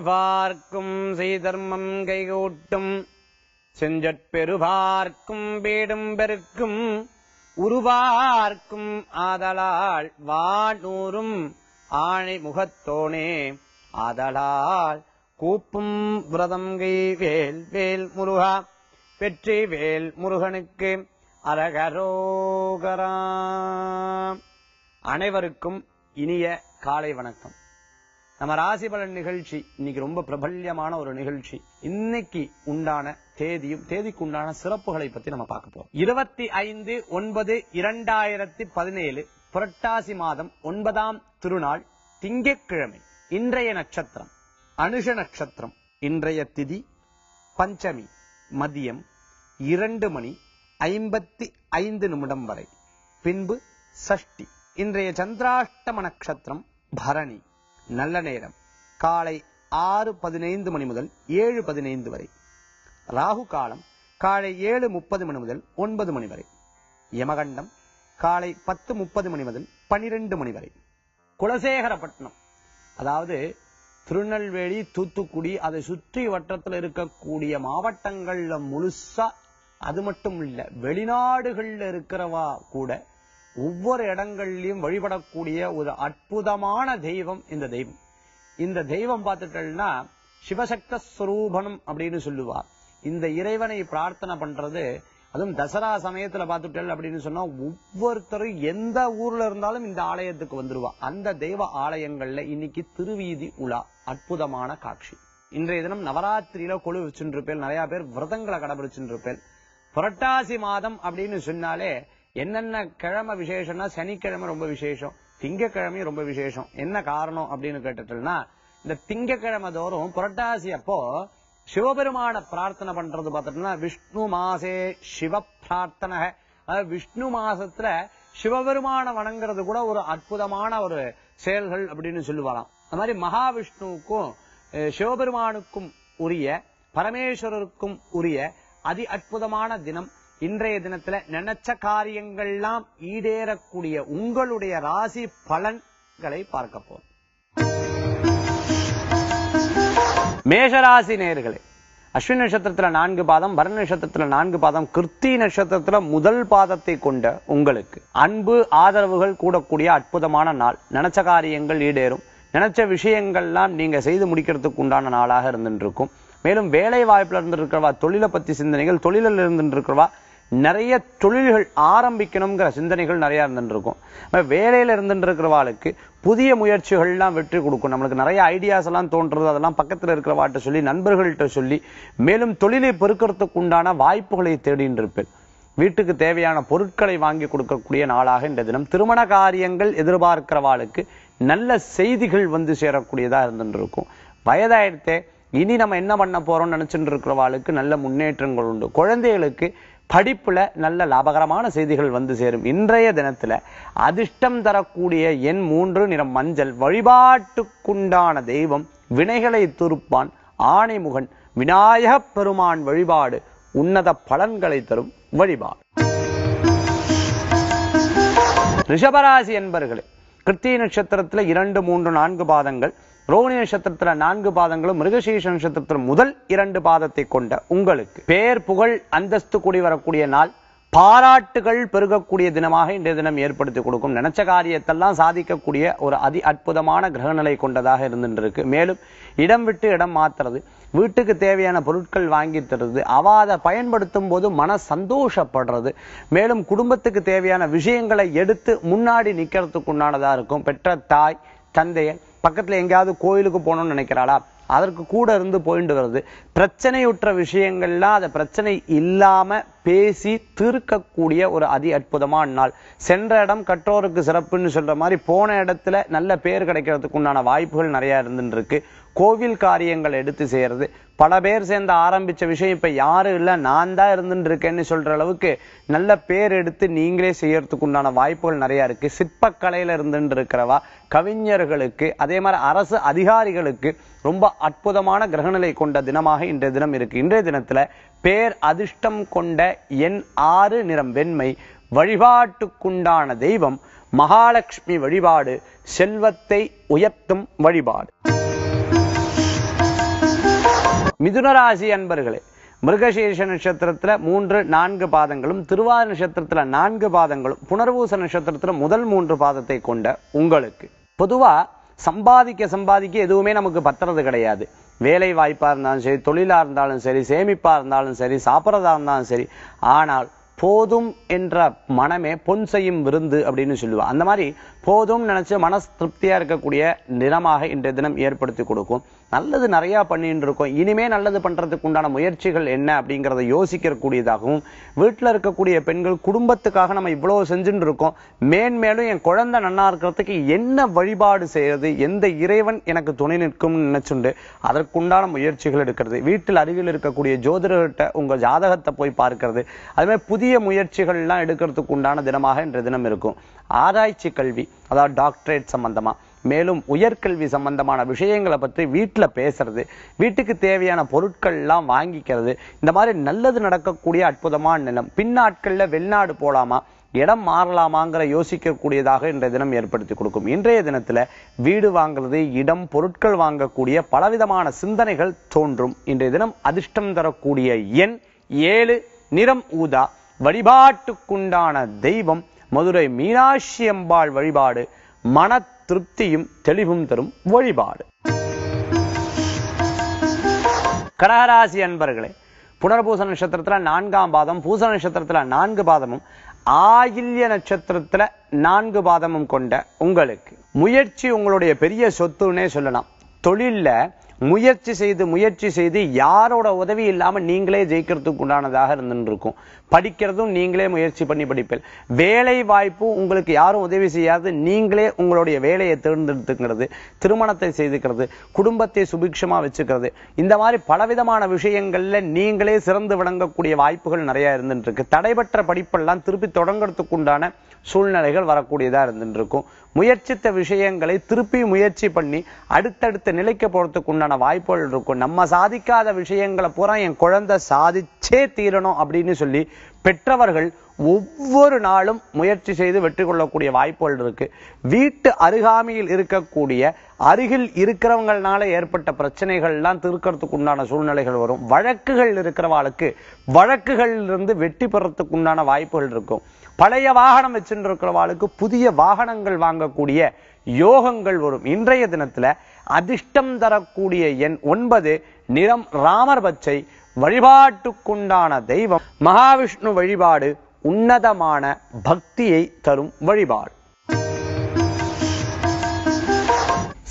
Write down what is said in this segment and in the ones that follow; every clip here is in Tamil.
செய்வார்க்கும் செய்தர்மம் கைகூட்டும் செஞ்சற்பெருவார்க்கும் வீடும் பெருக்கும் உருவார்க்கும் ஆதலால் வானூரும் ஆணை முகத்தோனே ஆதலால் கூப்பும் விரதங்கை வேல் வேல் முருகா வெற்றி வேல் முருகனுக்கு அரகரோகரா. அனைவருக்கும் இனிய காலை வணக்கம். நம்ம ராசி பலன் நிகழ்ச்சி இன்னைக்கு ரொம்ப பிரபல்யமான ஒரு நிகழ்ச்சி. இன்னைக்கு உண்டான தேதிக்கு உண்டான சிறப்புகளை பத்தி நம்ம பார்க்க போறோம். 25/9/2017 புரட்டாசி மாதம் 9ஆம் திருநாள் திங்கட்கிழமை. இன்றைய நட்சத்திரம் அனுஷ நட்சத்திரம். இன்றைய திதி பஞ்சமி மதியம் 2:55 வரை, பின்பு சஷ்டி. இன்றைய சந்திராஷ்டம நட்சத்திரம் பரணி. நல்ல நேரம் காலை 6:15 முதல் 7:15 வரை. ராகு காலம் காலை 7:30 முதல் 9 வரை. யமகண்டம் காலை 10:30 முதல் 12 வரை. குலசேகரப்பட்டினம், அதாவது திருநெல்வேலி, தூத்துக்குடி, அதை சுற்றி வட்டத்தில் இருக்கக்கூடிய மாவட்டங்கள்ல முழுசா, அது மட்டும் இல்ல வெளிநாடுகள்ல இருக்கிறவா கூட ஒவ்வொரு இடங்கள்லயும் வழிபடக்கூடிய ஒரு அற்புதமான தெய்வம் இந்த தெய்வம். இந்த தெய்வம் பார்த்துட்டா சிவசக்த ஸ்வரூபனம் அப்படின்னு சொல்லுவார். இந்த இறைவனை பிரார்த்தனை பண்றது, அதுவும் தசரா சமயத்துல பார்த்துட்டல் அப்படின்னு சொன்னா ஒவ்வொருத்தரும் எந்த ஊர்ல இருந்தாலும் இந்த ஆலயத்துக்கு வந்துருவா. அந்த தெய்வ ஆலயங்கள்ல இன்னைக்கு திருவீதி உலா, அற்புதமான காட்சி. இன்றைய தினம் நவராத்திரியில கொழு வச்சுருப்பேன். நிறைய பேர் விரதங்களை கடைபிடிச்சுருப்பேன். புரட்டாசி மாதம் அப்படின்னு சொன்னாலே என்னென்ன கிழமை விசேஷம்னா, சனிக்கிழமை ரொம்ப விசேஷம், திங்கக்கிழமை ரொம்ப விசேஷம். என்ன காரணம் அப்படின்னு கேட்டுட்டோம்னா, இந்த திங்கக்கிழமை தோறும் புரட்டாசி அப்போ சிவபெருமான பிரார்த்தனை பண்றது பார்த்துட்டோம்னா விஷ்ணு மாசே சிவ பிரார்த்தனை. விஷ்ணு மாசத்துல சிவபெருமான வணங்குறது கூட ஒரு அற்புதமான ஒரு செயல்கள் அப்படின்னு சொல்லுவாராம். அந்த மாதிரி மகாவிஷ்ணுவுக்கும் சிவபெருமானுக்கும் உரிய, பரமேஸ்வரருக்கும் உரிய அதி அற்புதமான தினம். இன்றைய தினத்துல நினைச்ச காரியங்கள்லாம் ஈடேறக்கூடிய உங்களுடைய ராசி பலன்களை பார்க்க போறோம். மேஷராசி நேயர்களே, அஸ்வினி நட்சத்திரத்துல 4 பாதம், பரணி நட்சத்திரத்துல 4 பாதம், கிருத்தி நட்சத்திரத்துல முதல் பாதத்தை கொண்ட உங்களுக்கு அன்பு ஆதரவுகள் கூடக்கூடிய அற்புதமான நாள். நினைச்ச காரியங்கள் ஈடேறும். நினைச்ச விஷயங்கள்லாம் நீங்க செய்து முடிக்கிறதுக்கு உண்டான நாளாக இருந்துட்டு இருக்கும். மேலும் வேலை வாய்ப்புல இருந்து இருக்கிறவா தொழிலை பத்தி சிந்தனைகள், தொழிலில் இருந்து இருக்கிறவா நிறைய தொழில்கள் ஆரம்பிக்கணுங்கிற சிந்தனைகள் நிறைய இருந்துட்டு இருக்கும். வேலையில இருந்துட்டு இருக்கிறவாளுக்கு புதிய முயற்சிகள்லாம் வெற்றி கொடுக்கும். நம்மளுக்கு நிறைய ஐடியாஸ் எல்லாம் தோன்றது, அதெல்லாம் பக்கத்துல இருக்கிறவாட்ட சொல்லி, நண்பர்கள்ட்ட சொல்லி, மேலும் தொழிலை பெருக்கிறதுக்கு உண்டான வாய்ப்புகளை தேடிட்டு இருப்பேன். வீட்டுக்கு தேவையான பொருட்களை வாங்கி கொடுக்கக்கூடிய நாளாக இந்த தினம். திருமண காரியங்கள் எதிர்பார்க்கிறவாளுக்கு நல்ல செய்திகள் வந்து சேரக்கூடியதா இருந்துட்டு இருக்கும். வயதாயிடுத்தே, இனி நம்ம என்ன பண்ண போறோம்னு நினைச்சுட்டு இருக்கிறவாளுக்கு நல்ல முன்னேற்றங்கள் உண்டு. குழந்தைகளுக்கு படிப்புல நல்ல லாபகரமான செய்திகள் வந்து சேரும். இன்றைய தினத்துல அதிர்ஷ்டம் தரக்கூடிய எண் 3, நிறம் மஞ்சள். வழிபாட்டுக்குண்டான தெய்வம் வினைகளை துருப்பான் ஆணைமுகன் விநாயக பெருமான் வழிபாடு உன்னத பலன்களை தரும் வழிபாடு. ரிஷபராசி என்பர்களே, கிருத்திகை நட்சத்திரத்துல 2, 3, 4 பாதங்கள், ரோகிணி நட்சத்திரத்துல 4 பாதங்களும், மிருகசீரிஷ நட்சத்திரத்துல முதல் 2 பாதத்தை கொண்ட உங்களுக்கு பேர் புகழ் அந்தஸ்து கூடி வரக்கூடிய நாள். பாராட்டுகள் பெருகக்கூடிய தினமாக இன்றைய தினம் ஏற்படுத்தி கொடுக்கும். நினைச்ச காரியத்தெல்லாம் சாதிக்கக்கூடிய ஒரு அதி அற்புதமான கிரகநிலை கொண்டதாக இருந்துட்டு இருக்கு. மேலும் இடம் விட்டு இடம் மாத்துறது, வீட்டுக்கு தேவையான பொருட்கள் வாங்கி தருது, அதை பயன்படுத்தும் போது மன சந்தோஷப்படுறது, மேலும் குடும்பத்துக்கு தேவையான விஷயங்களை எடுத்து முன்னாடி நிக்கிறதுக்கு உண்டானதா இருக்கும். பெற்ற தாய் தந்தையன் பக்கத்துல எங்கேயாவது கோயிலுக்கு போகணும்னு நினைக்கிறாளா, அதற்கு கூட இருந்து போயிட்டு வருது. பிரச்சனையுற்ற விஷயங்கள்லாம் அதை பிரச்சனை இல்லாம பேசி தீர்க்கக்கூடிய ஒரு அதி அற்புதமான நாள். சென்ற இடம் கற்றோருக்கு சிறப்புன்னு சொல்ற மாதிரி போன இடத்துல நல்ல பேர் கிடைக்கிறதுக்கு உண்டான வாய்ப்புகள் நிறைய இருந்துட்டு இருக்கு. கோவில் காரியங்கள் எடுத்து செய்யறது, பல பேர் சேர்ந்து ஆரம்பிச்ச விஷயம் இப்ப யாரும் இல்ல நான் தான் இருந்துட்டு இருக்கேன்னு சொல்ற அளவுக்கு நல்ல பேர் எடுத்து நீங்களே செய்யறதுக்கு உண்டான வாய்ப்புகள் நிறைய இருக்கு. சிற்பக்கலையில இருந்துட்டு இருக்கிறவா, கவிஞர்களுக்கு, அதே மாதிரி அரசு அதிகாரிகளுக்கு ரொம்ப அற்புதமான கிரகநிலை கொண்ட தினமாக இன்றைய தினம் இருக்கு. இன்றைய தினத்துல பேர் அதிர்ஷ்டம் கொண்ட எண் 6, நிறம் வெண்மை. வழிபாட்டுக்குண்டான தெய்வம் மகாலட்சுமி வழிபாடு செல்வத்தை உயர்த்தும் வழிபாடு. மிதுன ராசி அன்பர்களே, மிருகசீர்ஷ நட்சத்திரத்துல 3, 4 பாதங்களும், திருவாதிரை நட்சத்திரத்துல 4 பாதங்களும், புனர்பூச நட்சத்திரத்துல முதல் 3 பாதத்தை கொண்ட உங்களுக்கு பொதுவா சம்பாதிக்க எதுவுமே நமக்கு பத்துறது கிடையாது. வேலை வாய்ப்பா இருந்தாலும் சரி, தொழிலா இருந்தாலும் சரி, சேமிப்பா இருந்தாலும் சரி, சாப்பிட்றதா இருந்தாலும் சரி, ஆனால் போதும் என்ற மனமே பொன் செய்யும் விருந்து அப்படின்னு சொல்லுவா. அந்த மாதிரி போதும் நினைச்சு மனசு திருப்தியா இருக்கக்கூடிய நிறமாக இன்றைய தினம் ஏற்படுத்தி கொடுக்கும். நல்லது நிறைய பண்ணிட்டு இருக்கோம், இனிமே நல்லது பண்றதுக்கு உண்டான முயற்சிகள் என்ன அப்படிங்கிறத யோசிக்க கூடியதாகவும், வீட்டுல இருக்கக்கூடிய பெண்கள் குடும்பத்துக்காக நம்ம இவ்வளவு செஞ்சுட்டு இருக்கோம், மேன்மேலும் என் குழந்தை நன்னா இருக்கிறதுக்கு என்ன வழிபாடு செய்யறது, எந்த இறைவன் எனக்கு துணை நிற்கும் நினைச்சுண்டு அதற்குண்டான முயற்சிகள் எடுக்கிறது. வீட்டில் அருகில் இருக்கக்கூடிய ஜோதிடர்கிட்ட உங்க ஜாதகத்தை போய் பார்க்கிறது, அதுமாதிரி புதிய முயற்சிகள் எல்லாம் எடுக்கிறதுக்கு உண்டான தினமாக இன்றைய தினம் இருக்கும். ஆராய்ச்சி கல்வி, அதாவது டாக்டரேட் சம்பந்தமா, மேலும் உயர்கல்வி சம்பந்தமான விஷயங்களை பற்றி வீட்டுல பேசுறது, வீட்டுக்கு தேவையான பொருட்கள் எல்லாம் வாங்கிக்கிறது, இந்த மாதிரி நல்லது நடக்கக்கூடிய அற்புதமான நிலம். பின்னாட்கள்ல வெளிநாடு போலாமா, இடம் மாறலாமாங்கிற யோசிக்கக்கூடியதாக இன்றைய தினம் ஏற்படுத்தி கொடுக்கும். இன்றைய தினத்துல வீடு வாங்குறது, இடம், பொருட்கள் வாங்கக்கூடிய பலவிதமான சிந்தனைகள் தோன்றும். இன்றைய தினம் அதிர்ஷ்டம் தரக்கூடிய எண் 7, நிறம் ஊதா. வழிபாட்டுக்குண்டான தெய்வம் மதுரை மீனாட்சி அம்பாள் வழிபாடு. மன திருப்தியும் தெளிவும் தரும் வழிபாடு. கடகராசி அன்பர்களே, புனர்பூச நட்சத்திரத்துல 4ஆம் பாதம், பூச நட்சத்திரத்துல 4 பாதமும், ஆயில்ய நட்சத்திரத்துல 4 பாதமும் கொண்ட உங்களுக்கு முயற்சி உங்களுடைய பெரிய சொத்துன்னே சொல்லலாம். தொழில்ல முயற்சி செய்து யாரோட உதவி இல்லாம நீங்களே ஜெயிக்கிறதுக்கு உண்டானதாக இருந்துருக்கும். படிக்கிறதும் நீங்களே முயற்சி பண்ணி படிப்பேன். வேலை வாய்ப்பு உங்களுக்கு யாரும் உதவி செய்யாது, நீங்களே உங்களுடைய வேலையை தேர்ந்தெடுத்துக்கிறது, திருமணத்தை செய்துக்கிறது, குடும்பத்தை சுபிக்ஷமா வச்சுக்கிறது, இந்த மாதிரி பலவிதமான விஷயங்கள்ல நீங்களே சிறந்து விளங்கக்கூடிய வாய்ப்புகள் நிறைய இருந்துட்டு இருக்கு. தடைபெற்ற படிப்பெல்லாம் திருப்பி தொடங்கிறதுக்கு உண்டான சூழ்நிலைகள் வரக்கூடியதா இருந்துட்டு இருக்கும். முயற்சித்த விஷயங்களை திருப்பி முயற்சி பண்ணி அடுத்தடுத்த நிலைக்கு போறதுக்கு உண்டான வாய்ப்புகள் இருக்கும். நம்ம சாதிக்காத விஷயங்களை பூரா என் குழந்தை சாதிச்சே தீரணும் அப்படின்னு சொல்லி பெற்றவர்கள் ஒவ்வொரு நாளும் முயற்சி செய்து வெற்றி கொள்ளக்கூடிய வாய்ப்புகள் இருக்கு. வீட்டு அருகாமையில் இருக்கக்கூடிய அருகில் இருக்கிறவங்களால ஏற்பட்ட பிரச்சனைகள் எல்லாம் தீர்க்கறதுக்கு உண்டான சூழ்நிலைகள் வரும். வழக்குகள் இருக்கிறவாளுக்கு வழக்குகளிலிருந்து வெற்றி பெறத்துக்கு உண்டான வாய்ப்புகள் இருக்கும். பழைய வாகனம் வச்சுட்டு இருக்கிறவாளுக்கு புதிய வாகனங்கள் வாங்கக்கூடிய யோகங்கள் வரும். இன்றைய தினத்துல அதிர்ஷ்டம் தரக்கூடிய எண் 9, நிறம் ராமர் பச்சை. வழிபாட்டுக்குண்டான தெய்வம் மகாவிஷ்ணு வழிபாடு. உன்னதமான பக்தியை தரும் வழிபாடு.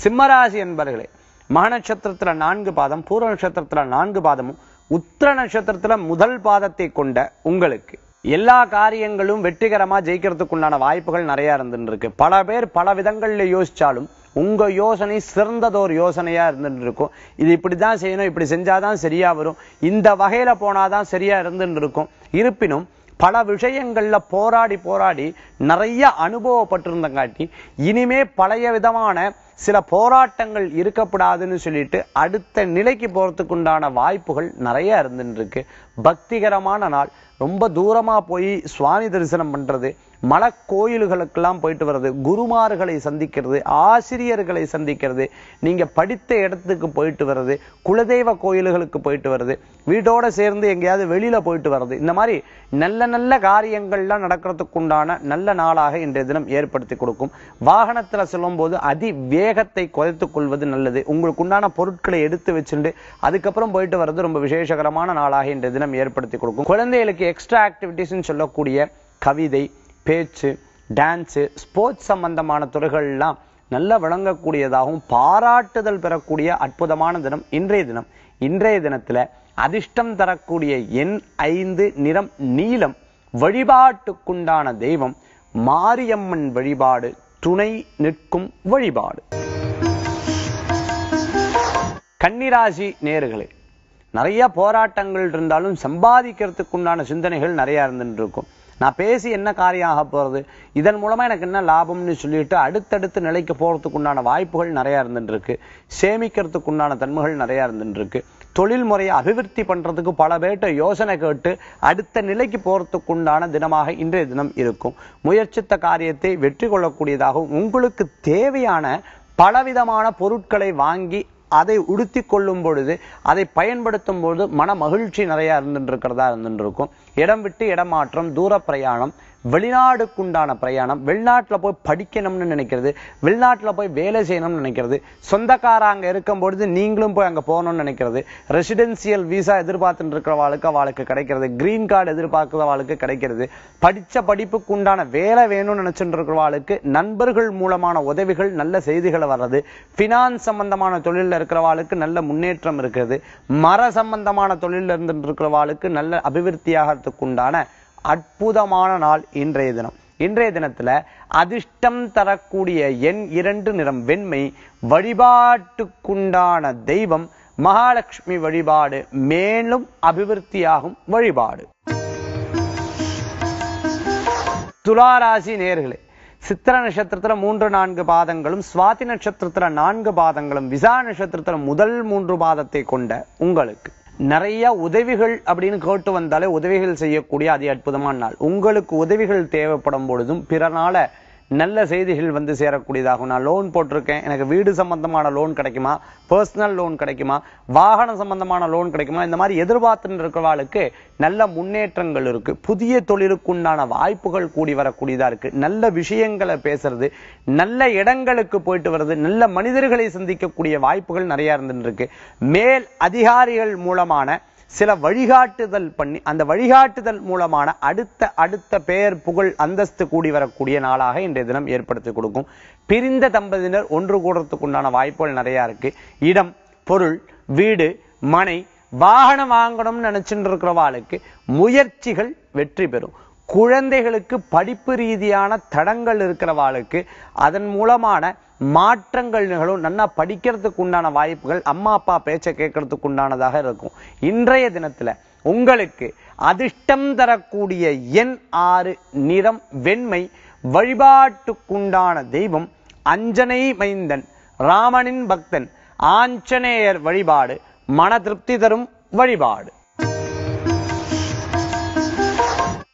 சிம்மராசி என்பர்களே, மக நட்சத்திரத்துல 4 பாதம், பூர்வ நட்சத்திரத்துல 4 பாதமும், உத்திர நட்சத்திரத்துல முதல் பாதத்தை கொண்ட உங்களுக்கு எல்லா காரியங்களும் வெற்றிகரமா ஜெயிக்கிறதுக்குண்டான வாய்ப்புகள் நிறைய இருந்துட்டு இருக்கு. பல பேர் பல விதங்கள்ல யோசிச்சாலும் உங்க யோசனை சிறந்ததோர் யோசனையா இருந்துட்டு இருக்கும். இது இப்படிதான் செய்யணும், இப்படி செஞ்சாதான் சரியா வரும், இந்த வகையில போனாதான் சரியா இருந்துட்டு இருக்கும். இருப்பினும் பல விஷயங்கள்ல போராடி நிறைய அனுபவப்பட்டிருந்தங்காட்டி இனிமே பழைய விதமான சில போராட்டங்கள் இருக்கப்படாதுன்னு சொல்லிட்டு அடுத்த நிலைக்கு போறதுக்கு உண்டான வாய்ப்புகள் நிறைய இருந்துட்டு இருக்கு. பக்திகரமான நாள். ரொம்ப தூரமா போய் சுவாமி தரிசனம் பண்றது, மலை கோயில்களுக்கெல்லாம் போயிட்டு வர்றது, குருமார்களை சந்திக்கிறது, ஆசிரியர்களை சந்திக்கிறது, நீங்க படித்த இடத்துக்கு போயிட்டு வர்றது, குலதெய்வ கோயில்களுக்கு போயிட்டு வர்றது, வீட்டோட சேர்ந்து எங்கேயாவது வெளியில போயிட்டு வர்றது, இந்த மாதிரி நல்ல நல்ல காரியங்கள்லாம் நடக்கிறதுக்கு உண்டான நல்ல நாளாக இன்றைய தினம் ஏற்படுத்தி கொடுக்கும். வாகனத்துல செல்லும் போது அதி வேகத்தை குறைத்துக் கொள்வது நல்லது. உங்களுக்கு உண்டான பொருட்களை எடுத்து வச்சுட்டு அதுக்கப்புறம் போயிட்டு வர்றது ரொம்ப விசேஷகரமான நாளாக இன்றைய தினம் ஏற்படுத்தி கொடுக்கும். குழந்தைகளுக்கு எக்ஸ்ட்ரா ஆக்டிவிட்டிஸ் சொல்லக்கூடிய கவிதை, பேச்சு, டான்ஸ், ஸ்போர்ட்ஸ் சம்பந்தமான துறைகள் எல்லாம் நல்ல விளங்கக்கூடியதாகவும் பாராட்டுதல் பெறக்கூடிய அற்புதமான தினம் இன்றைய தினம். இன்றைய தினத்துல அதிர்ஷ்டம் தரக்கூடிய எண் 5, நிறம் நீலம். வழிபாட்டுக்குண்டான தெய்வம் மாரியம்மன் வழிபாடு. துணை நிற்கும் வழிபாடு. கன்னிராசி நேயர்களே, நிறைய போராட்டங்கள் இருந்தாலும் சம்பாதிக்கிறதுக்குண்டான சிந்தனைகள் நிறைய இருந்துட்டு இருக்கும். நான் பேசி என்ன காரியம் ஆக போறது, இதன் மூலமா எனக்கு என்ன லாபம்னு சொல்லிட்டு அடுத்தடுத்த நிலைக்கு போறதுக்குண்டான வாய்ப்புகள் நிறைய இருந்துட்டு இருக்கு. சேமிக்கிறதுக்குண்டான தன்மைகள் நிறைய இருந்துட்டு இருக்கு. தொழில் முறையை அபிவிருத்தி பண்றதுக்கு பல பேர்ட்ட யோசனை கேட்டு அடுத்த நிலைக்கு போறதுக்குண்டான தினமாக இன்றைய தினம் இருக்கும். முயற்சித்த காரியத்தை வெற்றி கொள்ளக்கூடியதாகவும் உங்களுக்கு தேவையான பலவிதமான பொருட்களை வாங்கி அதை உடுத்தி கொள்ளும் பொழுது அதை பயன்படுத்தும் பொழுது மன மகிழ்ச்சி நிறைய இருந்துருக்கிறதா இருந்துருக்கும். இடம் விட்டு இடமாற்றம், தூர பிரயாணம், வெளிநாடுக்குண்டான பிரயாணம், வெளிநாட்டில் போய் படிக்கணும்னு நினைக்கிறது, வெளிநாட்டில் போய் வேலை செய்யணும்னு நினைக்கிறது, சொந்தக்காரங்க அங்கே இருக்கும் பொழுது நீங்களும் போய் அங்கே போகணும்னு நினைக்கிறது, ரெசிடென்சியல் விசா எதிர்பார்த்துட்டு இருக்கிறவாளுக்கு அவளுக்கு கிடைக்கிறது, கிரீன் கார்டு எதிர்பார்க்கிறவாளுக்கு கிடைக்கிறது, படித்த படிப்புக்கு உண்டான வேலை வேணும்னு நினைச்சுட்டு இருக்கிறவாளுக்கு நண்பர்கள் மூலமான உதவிகள், நல்ல செய்திகளை வர்றது, பினான்ஸ் சம்பந்தமான தொழிலில் இருக்கிறவாளுக்கு நல்ல முன்னேற்றம் இருக்கிறது, மர சம்பந்தமான தொழிலில் இருந்துட்டு இருக்கிறவாளுக்கு நல்ல அபிவிருத்தியாகிறதுக்கு உண்டான அற்புதமான நாள் இன்றைய தினம். இன்றைய தினத்துல அதிர்ஷ்டம் தரக்கூடிய எண் 2, நிறம் வெண்மை, வழிபாட்டுக்குண்டான தெய்வம் மகாலட்சுமி வழிபாடு, மேலும் அபிவிருத்தியாகும் வழிபாடு. துளாராசி நேயர்களே, சித்திர நட்சத்திரத்துல 3-4 பாதங்களும், சுவாதி நட்சத்திரத்துல 4 பாதங்களும், விசா நட்சத்திரத்துல முதல் 3 பாதத்தை கொண்ட உங்களுக்கு நிறைய உதவிகள் அப்படின்னு கேட்டு வந்தாலே உதவிகள் செய்யக்கூடிய அதி அற்புதமான நாள். உங்களுக்கு உதவிகள் தேவைப்படும் பொழுதும் பிறனால நல்ல செய்திகள் வந்து சேரக்கூடியதாகும். நான் லோன் போட்டிருக்கேன், எனக்கு வீடு சம்பந்தமான லோன் கிடைக்குமா, பர்சனல் லோன் கிடைக்குமா, வாகன சம்பந்தமான லோன் கிடைக்குமா, இந்த மாதிரி எதிர்பார்த்துட்டு இருக்கிறவாளுக்கு நல்ல முன்னேற்றங்கள் இருக்கு. புதிய தொழிலுக்குண்டான வாய்ப்புகள் கூடி வரக்கூடியதா இருக்கு. நல்ல விஷயங்களை பேசுறது, நல்ல இடங்களுக்கு போயிட்டு வர்றது, நல்ல மனிதர்களை சந்திக்கக்கூடிய வாய்ப்புகள் நிறைய இருந்துட்டு இருக்கு. மேல் அதிகாரிகள் மூலமான சில வழிகாட்டுதல் பண்ணி அந்த வழிகாட்டுதல் மூலமான அடுத்த பெயர் புகழ் அந்தஸ்து கூடி வரக்கூடிய நாளாக இன்றைய தினம் ஏற்படுத்தி கொடுக்கும். பிரிந்த தம்பதியினர் ஒன்று கூடுறதுக்கு உண்டான வாய்ப்புகள் நிறைய இருக்கு. இடம், பொருள், வீடு, மனை, வாகனம் வாங்கணும்னு நினைச்சுட்டு இருக்கிறவாளுக்கு முயற்சிகள் வெற்றி பெறும். குழந்தைகளுக்கு படிப்பு ரீதியான தடங்கள் இருக்கிறவாளுக்கு அதன் மூலமான மாற்றங்கள் நிகழும். நல்லா படிக்கிறதுக்கு உண்டான வாய்ப்புகள், அம்மா அப்பா பேச்சை கேட்கறதுக்கு உண்டானதாக இருக்கும். இன்றைய தினத்துல உங்களுக்கு அதிர்ஷ்டம் தரக்கூடிய எண் 6, நிறம் வெண்மை, வழிபாட்டுக்குண்டான தெய்வம் அஞ்சனை மைந்தன், ராமனின் பக்தன், ஆஞ்சநேயர் வழிபாடு, மன திருப்தி தரும் வழிபாடு.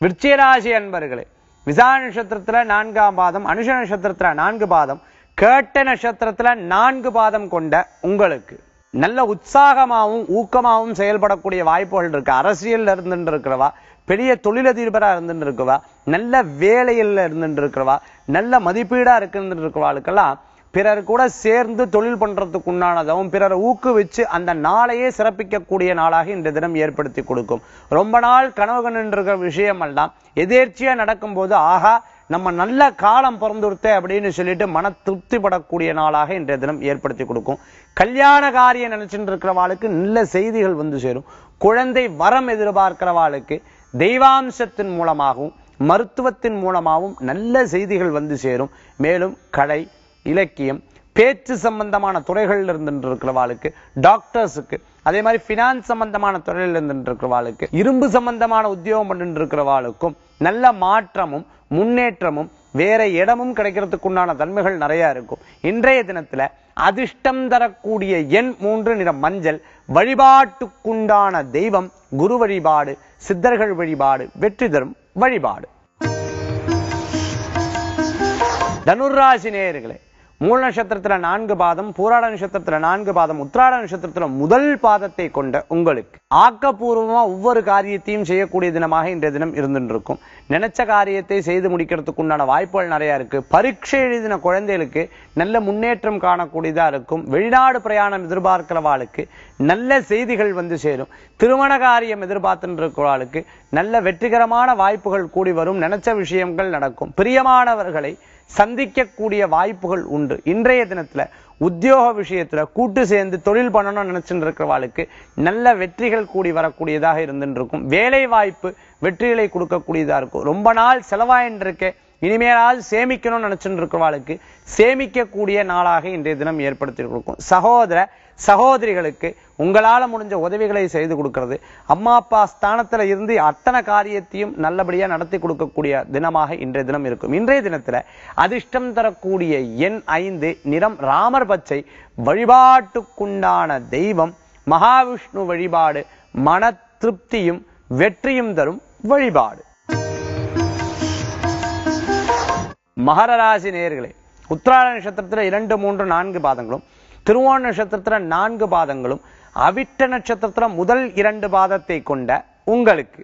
விருச்சிகராசி அன்பர்களே, விசா நட்சத்திரத்துல 4ஆம் பாதம், அனுஷ நட்சத்திரத்துல 4 பாதம், கேட்ட நட்சத்திரத்துல 4 பாதம் கொண்ட உங்களுக்கு நல்ல உற்சாகமாகவும் ஊக்கமாகவும் செயல்படக்கூடிய வாய்ப்புகள் இருக்கு. அரசியல்ல இருந்துட்டு இருக்கிறவா, பெரிய தொழிலதிபரா இருந்துட்டு இருக்கவா, நல்ல வேலையில இருந்துட்டு இருக்கிறவா, நல்ல மதிப்பீடா இருந்துட்டு இருக்கிறவாளுக்கெல்லாம் பிறர் கூட சேர்ந்து தொழில் பண்றதுக்கு உண்டானதாகவும் பிறரை ஊக்குவிச்சு அந்த நாளையே சிறப்பிக்கக்கூடிய நாளாக இந்த தினம் ஏற்படுத்தி கொடுக்கும். ரொம்ப நாள் கனவு கண்டிருக்கிற விஷயம் எல்லாம் எதேர்ச்சியா நடக்கும் போது ஆகா நம்ம நல்ல காலம் பிறந்துடுத்தே அப்படின்னு சொல்லிட்டு மன திருப்தி படக்கூடிய நாளாக இன்றைய தினம் ஏற்படுத்தி கொடுக்கும். கல்யாண காரியம் நினைச்சுட்டு இருக்கிறவாளுக்கு நல்ல செய்திகள் வந்து சேரும். குழந்தை வரம் எதிர்பார்க்கிறவாளுக்கு தெய்வாம்சத்தின் மூலமாகவும் மருத்துவத்தின் மூலமாகவும் நல்ல செய்திகள் வந்து சேரும். மேலும் கலை, இலக்கியம், பேச்சு சம்பந்தமான துறைகள் இருந்துட்டு இருக்கிறவாளுக்கு, டாக்டர்ஸுக்கு, அதே மாதிரி பினான்ஸ் சம்பந்தமான துறையில் இருந்துட்டு இருக்கிறவாளுக்கு, இரும்பு சம்பந்தமான உத்தியோகம் பண்ணிட்டு இருக்கிறவாளுக்கும் நல்ல மாற்றமும் முன்னேற்றமும் வேற இடமும் கிடைக்கிறதுக்கு உண்டான தன்மைகள் நிறைய இருக்கும். இன்றைய தினத்துல அதிர்ஷ்டம் தரக்கூடிய எண் 3, நிறம் மஞ்சள், வழிபாட்டுக்குண்டான தெய்வம் குரு வழிபாடு, சித்தர்கள் வழிபாடு, வெற்றி தரும் வழிபாடு. தனுராசி நேயர்களே, மூல நட்சத்திரத்துல 4 பாதம், பூராட நட்சத்திரத்துல 4 பாதம், உத்திராட நட்சத்திரத்துல முதல் பாதத்தை கொண்ட உங்களுக்கு ஆக்கப்பூர்வமா ஒவ்வொரு காரியத்தையும் செய்யக்கூடிய தினமாக இன்றைய தினம் இருந்துட்டு இருக்கும். நினைச்ச காரியத்தை செய்து முடிக்கிறதுக்கு உண்டான வாய்ப்புகள் நிறைய இருக்கு. பரீட்சை எழுதின குழந்தைகளுக்கு நல்ல முன்னேற்றம் காணக்கூடியதா இருக்கும். வெளிநாடு பிரயாணம் எதிர்பார்க்கிறவாளுக்கு நல்ல செய்திகள் வந்து சேரும். திருமண காரியம் எதிர்பார்த்துட்டு இருக்கிறவாளுக்கு நல்ல வெற்றிகரமான வாய்ப்புகள் கூடி வரும். நினைச்ச விஷயங்கள் நடக்கும். பிரியமானவர்களை சந்திக்கக்கூடிய வாய்ப்புகள் உண்டு. இன்றைய தினத்துல உத்தியோக விஷயத்துல கூட்டு சேர்ந்து தொழில் பண்ணணும்னு நினைச்சுட்டு இருக்கிறவாளுக்கு நல்ல வெற்றிகள் கூடி வரக்கூடியதாக இருந்துட்டு இருக்கும். வேலை வாய்ப்பு வெற்றிகளை கொடுக்கக்கூடியதா இருக்கும். ரொம்ப நாள் செலவாயின்னு இருக்க, இனிமேலாவது சேமிக்கணும்னு நினைச்சுட்டு இருக்கிறவாளுக்கு சேமிக்கக்கூடிய நாளாக இன்றைய தினம் ஏற்படுத்தி கொடுக்கும். சகோதர சகோதரிகளுக்கு உங்களால முடிஞ்ச உதவிகளை செய்து கொடுக்கிறது, அம்மா அப்பா ஸ்தானத்துல இருந்து அத்தனை காரியத்தையும் நல்லபடியா நடத்தி கொடுக்கக்கூடிய தினமாக இன்றைய தினம் இருக்கும். இன்றைய தினத்துல அதிர்ஷ்டம் தரக்கூடிய எண் 5, நிறம் ராமர் பச்சை, வழிபாட்டுக்குண்டான தெய்வம் மகாவிஷ்ணு வழிபாடு, மன திருப்தியும் வெற்றியும் தரும் வழிபாடு. மகர ராசி நேயர்களே, உத்திராட நட்சத்திரத்துல 2, 3, 4 பாதங்களும், திருவோண நட்சத்திரத்துல 4 பாதங்களும் அவிட்ட நட்சத்திரத்துல முதல் 2 பாதத்தை கொண்ட உங்களுக்கு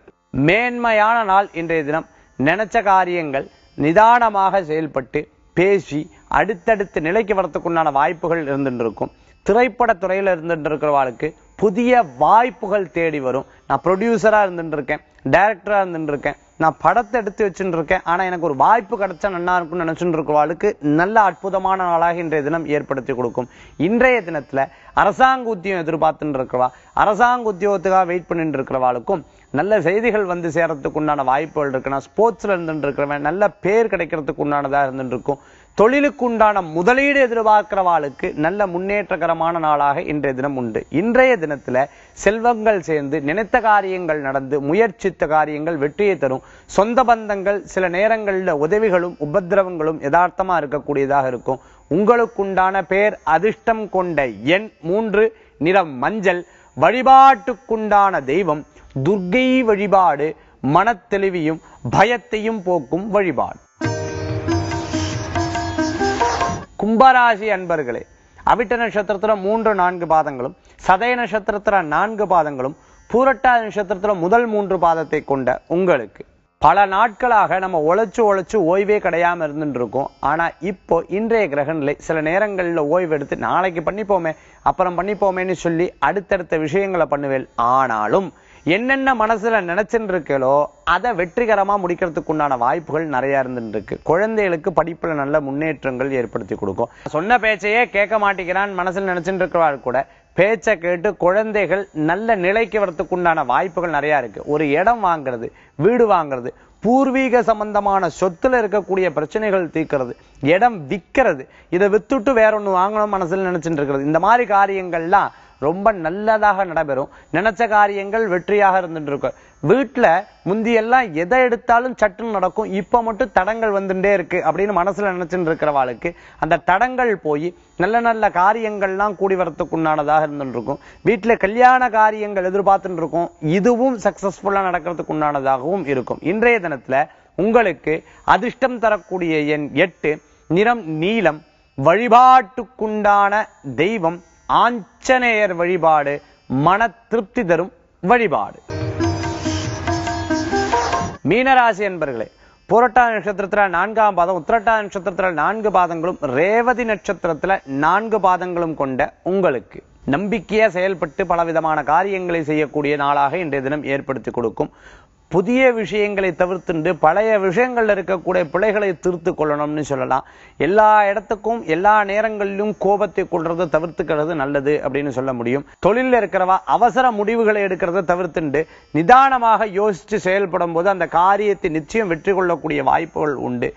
மேன்மையான நாள் இன்றைய தினம். நினைச்ச காரியங்கள் நிதானமாக செயல்பட்டு பேசி அடுத்தடுத்து நிலைக்கு வரத்துக்குண்டான வாய்ப்புகள் இருந்துட்டு இருக்கும். திரைப்பட துறையில இருந்துட்டு இருக்கிறவாளுக்கு புதிய வாய்ப்புகள் தேடி வரும். நான் ப்ரொடியூசரா இருந்துட்டு இருக்கேன், டைரக்டரா இருந்துட்டு இருக்கேன், நான் படத்தை எடுத்து வச்சுட்டு இருக்கேன், ஆனா எனக்கு ஒரு வாய்ப்பு கிடைச்சா நல்லா இருக்கும்னு நினைச்சுட்டு இருக்கிறவாளுக்கு நல்ல அற்புதமான நாளாக இன்றைய தினம் ஏற்படுத்தி கொடுக்கும். இன்றைய தினத்துல அரசாங்க உத்தியோகம் எதிர்பார்த்துட்டு இருக்கிறவா, அரசாங்க உத்தியோகத்துக்காக வெயிட் பண்ணிட்டு இருக்கிறவாளுக்கும் நல்ல செய்திகள் வந்து சேரத்துக்கு உண்டான வாய்ப்புகள் இருக்குன்னா, ஸ்போர்ட்ஸ்ல இருந்துட்டு இருக்கிறவன் நல்ல பேர் கிடைக்கிறதுக்கு உண்டானதா இருந்துட்டு இருக்கும். தொழிலுக்கு உண்டான முதலீடு எதிர்பார்க்கிறவாளுக்கு நல்ல முன்னேற்றகரமான நாளாக இன்றைய தினம் உண்டு. இன்றைய தினத்துல செல்வங்கள் சேர்ந்து நினைத்த காரியங்கள் நடந்து முயற்சித்த காரியங்கள் வெற்றியை தரும். சொந்த பந்தங்கள் சில நேரங்கள்ல உதவிகளும் உபதிரவங்களும் யதார்த்தமா இருக்கக்கூடியதாக இருக்கும். உங்களுக்குண்டான பேர் அதிர்ஷ்டம் கொண்ட எண் 3, நிறம் மஞ்சள். வழிபாட்டுக்குண்டான தெய்வம் துர்க்கை வழிபாடு. மனத்தெளிவையும் பயத்தையும் போக்கும் வழிபாடு. கும்பராசி அன்பர்களே, அவிட்ட நட்சத்திரத்துல 3, 4 பாதங்களும் சதய நட்சத்திரத்துல 4 பாதங்களும் பூரட்டாதி நட்சத்திரத்துல முதல் 3 பாதத்தை கொண்ட உங்களுக்கு பல நாட்களாக நம்ம உழைச்சு ஓய்வே கிடையாம இருந்துட்டு இருக்கோம். ஆனா இப்போ இன்றைய கிரக நிலை சில நேரங்கள்ல ஓய்வு எடுத்து நாளைக்கு பண்ணிப்போமே அப்புறம் பண்ணிப்போமேன்னு சொல்லி அடுத்தடுத்த விஷயங்களை பண்ணுவேன். ஆனாலும் என்னென்ன மனசுல நினைச்சுட்டு இருக்கலோ அதை வெற்றிகரமா முடிக்கிறதுக்கு உண்டான வாய்ப்புகள் நிறைய இருந்துட்டு இருக்கு. குழந்தைகளுக்கு படிப்புல நல்ல முன்னேற்றங்கள் ஏற்படுத்தி கொடுக்கும். சொன்ன பேச்சையே கேட்க மாட்டேங்கிறான் மனசுல நினைச்சுட்டு இருக்கிறவாள் கூட பேச்சை கேட்டு குழந்தைகள் நல்ல நிலைக்கு வரத்துக்கு உண்டான வாய்ப்புகள் நிறைய இருக்கு. ஒரு இடம் வாங்குறது, வீடு வாங்குறது, பூர்வீக சம்பந்தமான சொத்துல இருக்கக்கூடிய பிரச்சனைகள் தீர்க்கிறது, இடம் விற்கிறது, இதை வித்துட்டு வேற ஒண்ணு வாங்கணும் மனசுல நினைச்சுட்டு இருக்கிறது, இந்த மாதிரி காரியங்கள்லாம் ரொம்ப நல்லதாக நடைபெறும். நினைச்ச காரியங்கள் வெற்றியாக இருந்துட்டு இருக்கும். வீட்டுல முந்தியெல்லாம் எதை எடுத்தாலும் சட்டுன்னு நடக்கும், இப்ப மட்டும் தடங்கள் வந்துட்டே இருக்கு அப்படின்னு மனசுல நினைச்சுட்டு இருக்கிறவாளுக்கு அந்த தடங்கள் போய் நல்ல நல்ல காரியங்கள்லாம் கூடி வரத்துக்கு உண்டானதாக இருந்துட்டு இருக்கும். வீட்டுல கல்யாண காரியங்கள் எதிர்பார்த்துட்டு இருக்கும், இதுவும் சக்சஸ்ஃபுல்லா நடக்கிறதுக்கு உண்டானதாகவும் இருக்கும். இன்றைய தினத்துல உங்களுக்கு அதிர்ஷ்டம் தரக்கூடிய எண் 8, நிறம் நீலம். வழிபாட்டுக்குண்டான தெய்வம் ஆஞ்சநேயர் வழிபாடு. மன திருப்தி தரும் வழிபாடு. மீனராசி என்பர்களே, புரட்டாதி நட்சத்திரத்துல 4ஆம் பாதம், உத்திரட்டாதி நட்சத்திரத்துல 4 பாதங்களும் ரேவதி நட்சத்திரத்துல 4 பாதங்களும் கொண்ட உங்களுக்கு நம்பிக்கையா செயல்பட்டு பலவிதமான காரியங்களை செய்யக்கூடிய நாளாக இன்றைய தினம் ஏற்படுத்தி கொடுக்கும். புதிய விஷயங்களை தவிர்த்துண்டு பழைய விஷயங்கள்ல இருக்கக்கூடிய பிழைகளை தீர்த்து கொள்ளணும்னு சொல்லலாம். எல்லா இடத்துக்கும் எல்லா நேரங்களிலும் கோபத்தை கொள்றதை தவிர்த்துக்கிறது நல்லது அப்படின்னு சொல்ல முடியும். தொழில இருக்கிறவா அவசர முடிவுகளை எடுக்கிறத தவிர்த்துண்டு நிதானமாக யோசிச்சு செயல்படும் போது அந்த காரியத்தை நிச்சயம் வெற்றி கொள்ளக்கூடிய வாய்ப்புகள் உண்டு.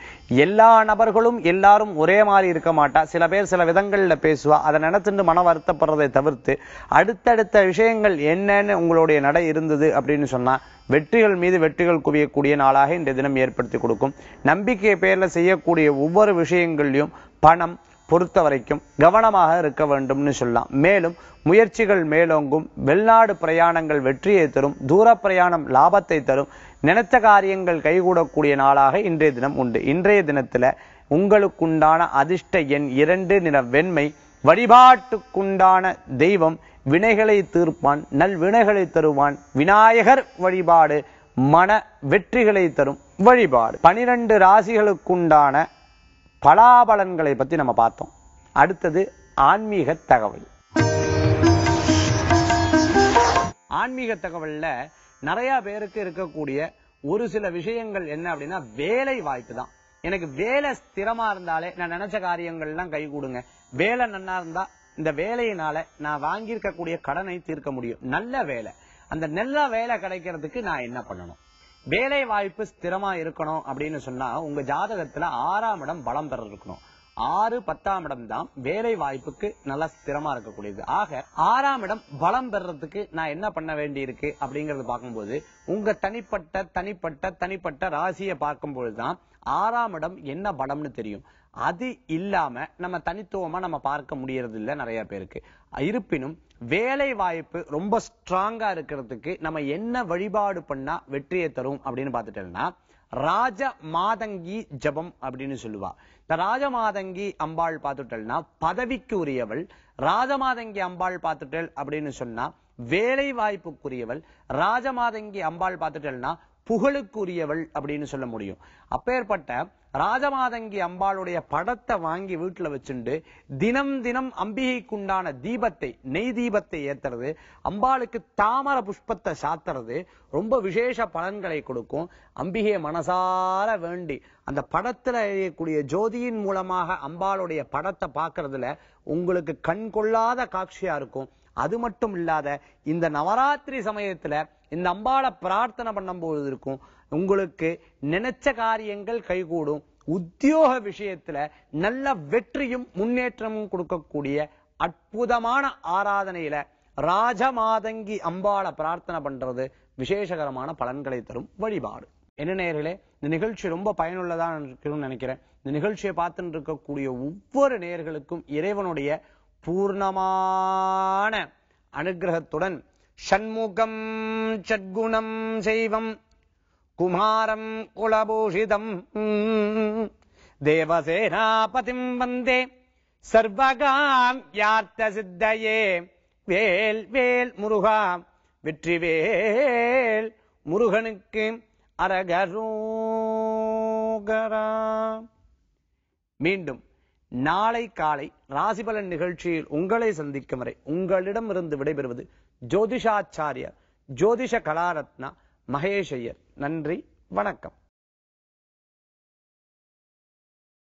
எல்லா நபர்களும் எல்லாரும் ஒரே மாதிரி இருக்க மாட்டா. சில பேர் சில விதங்கள்ல பேசுவா, அதை நினைச்சுட்டு மன வருத்தப்படுறதை தவிர்த்து அடுத்தடுத்த விஷயங்கள் என்னன்னு உங்களுடைய நடை இருந்தது அப்படின்னு சொன்னா வெற்றிகள் மீது வெற்றிகள் குவியக்கூடிய நாளாக இன்றைய தினம் ஏற்படுத்தி கொடுக்கும். நம்பிக்கை பேர்ல செய்யக்கூடிய ஒவ்வொரு விஷயங்களையும் பணம் பொறுத்த வரைக்கும் கவனமாக இருக்க வேண்டும்னு சொல்லலாம். மேலும் முயற்சிகள் மேலோங்கும். வெளிநாடு பிரயாணங்கள் வெற்றியை தரும். தூர பிரயாணம் லாபத்தை தரும். நினைத்த காரியங்கள் கைகூடக்கூடிய நாளாக இன்றைய தினம் உண்டு. இன்றைய தினத்துல உங்களுக்குண்டான அதிர்ஷ்ட எண் 2, நிற வெண்மை. வழிபாட்டுக்குண்டான தெய்வம் வினைகளை தீர்ப்பான், நல் வினைகளை தருவான். விநாயகர் வழிபாடு மன வெற்றிகளை தரும் வழிபாடு. 12 ராசிகளுக்குண்டான பலாபலன்களை பத்தி நம்ம பார்த்தோம். அடுத்தது ஆன்மீக தகவல். ஆன்மீக தகவல்ல நிறைய பேருக்கு இருக்கக்கூடிய ஒரு சில விஷயங்கள் என்ன அப்படின்னா வேலை வாய்ப்பு தான். எனக்கு வேலை ஸ்திரமா இருந்தாலே நான் நினைச்ச காரியங்கள் எல்லாம் கைகூடுங்க. வேலை நன்னா இருந்தா இந்த வேலையினால நான் வாங்கியிருக்கக்கூடிய கடனை தீர்க்க முடியும். நல்ல வேலை, அந்த நல்ல வேலை கிடைக்கிறதுக்கு நான் என்ன பண்ணணும்? வேலை வாய்ப்பு ஸ்திரமா இருக்கணும் அப்படின்னு சொன்னா உங்க ஜாதகத்துல 6ஆம் இடம் பலம் பெற இருக்கணும். 6, 10ஆம் இடம் தான் வேலை வாய்ப்புக்கு நல்லா ஸ்திரமா இருக்கக்கூடியது. ஆக 6ஆம் இடம் பலம் பெறறதுக்கு நான் என்ன பண்ண வேண்டி இருக்கு அப்படிங்கறது பார்க்கும்போது உங்க தனிப்பட்ட ராசியை பார்க்கும்போதுதான் 6ஆம் இடம் என்ன பலம்னு தெரியும். அது இல்லாம நம்ம தனித்துவமா நம்ம பார்க்க முடியறது இல்ல நிறைய பேருக்கு. இருப்பினும் வேலை வாய்ப்பு ரொம்ப ஸ்ட்ராங்கா இருக்கிறதுக்கு நம்ம என்ன வழிபாடு பண்ணா வெற்றியை தரும் அப்படின்னு பார்த்துட்டோம்னா ராஜ மாதங்கி ஜபம் அப்படின்னு சொல்லுவா. ராஜமாதங்கி அம்பாள் பார்த்துட்டல்னா பதவிக்கு உரியவள், ராஜமாதங்கி அம்பாள் பார்த்துட்டல் அப்படின்னு சொன்னா வேலை வாய்ப்புக்குரியவள், ராஜமாதங்கி அம்பாள் பார்த்துட்டல்னா புகழுக்குரியவள் அப்படின்னு சொல்ல முடியும். அப்பேற்பட்ட ராஜமாதங்கி அம்பாளுடைய படத்தை வாங்கி வீட்டுல வச்சுண்டு தினம் தினம் அம்பிகைக்குண்டான தீபத்தை, நெய் தீபத்தை ஏத்துறது, அம்பாளுக்கு தாமர புஷ்பத்தை சாத்துறது ரொம்ப விசேஷ பலன்களை கொடுக்கும். அம்பிகையை மனசார வேண்டி அந்த படத்துல எரியக்கூடிய ஜோதியின் மூலமாக அம்பாளுடைய படத்தை பார்க்கறதுல உங்களுக்கு கண் கொள்ளாத காட்சியா இருக்கும். அது மட்டும் இல்லாத இந்த நவராத்திரி சமயத்துல இந்த அம்பாளை பிரார்த்தனை பண்ணும்போது இருக்கும் உங்களுக்கு நினைச்ச காரியங்கள் கைகூடும். உத்தியோக விஷயத்துல நல்ல வெற்றியும் முன்னேற்றமும் கொடுக்கக்கூடிய அற்புதமான ஆராதனையில ராஜமாதங்கி அம்பாளை பிரார்த்தனை பண்றது விசேஷகரமான பலன்களை தரும் வழிபாடு. என்ன நேயர்களே, இந்த நிகழ்ச்சி ரொம்ப பயனுள்ளதா இருக்குன்னு நினைக்கிறேன். இந்த நிகழ்ச்சியை பார்த்துட்டு இருக்கக்கூடிய ஒவ்வொரு நேயர்களுக்கும் இறைவனுடைய பூர்ணமான அனுகிரகத்துடன் ஷண்முகம் சத்குணம் செய்வம் குமாரம் குலபூஷிதம் தேவசேனாபதிம் வந்தே சர்வகாம்யார்த்த சித்தயே. வேல் வேல் முருகா, வெற்றிவேல் முருகனுக்கு அரகரோகரா. மீண்டும் நாளை காலை ராசிபலன் நிகழ்ச்சியில் உங்களை சந்திக்கும் வரை உங்களிடமிருந்து விடைபெறுவது ஜோதிஷாச்சாரியர் ஜோதிஷ கலாரத்னா மகேஷ் ஐயர். நன்றி, வணக்கம்.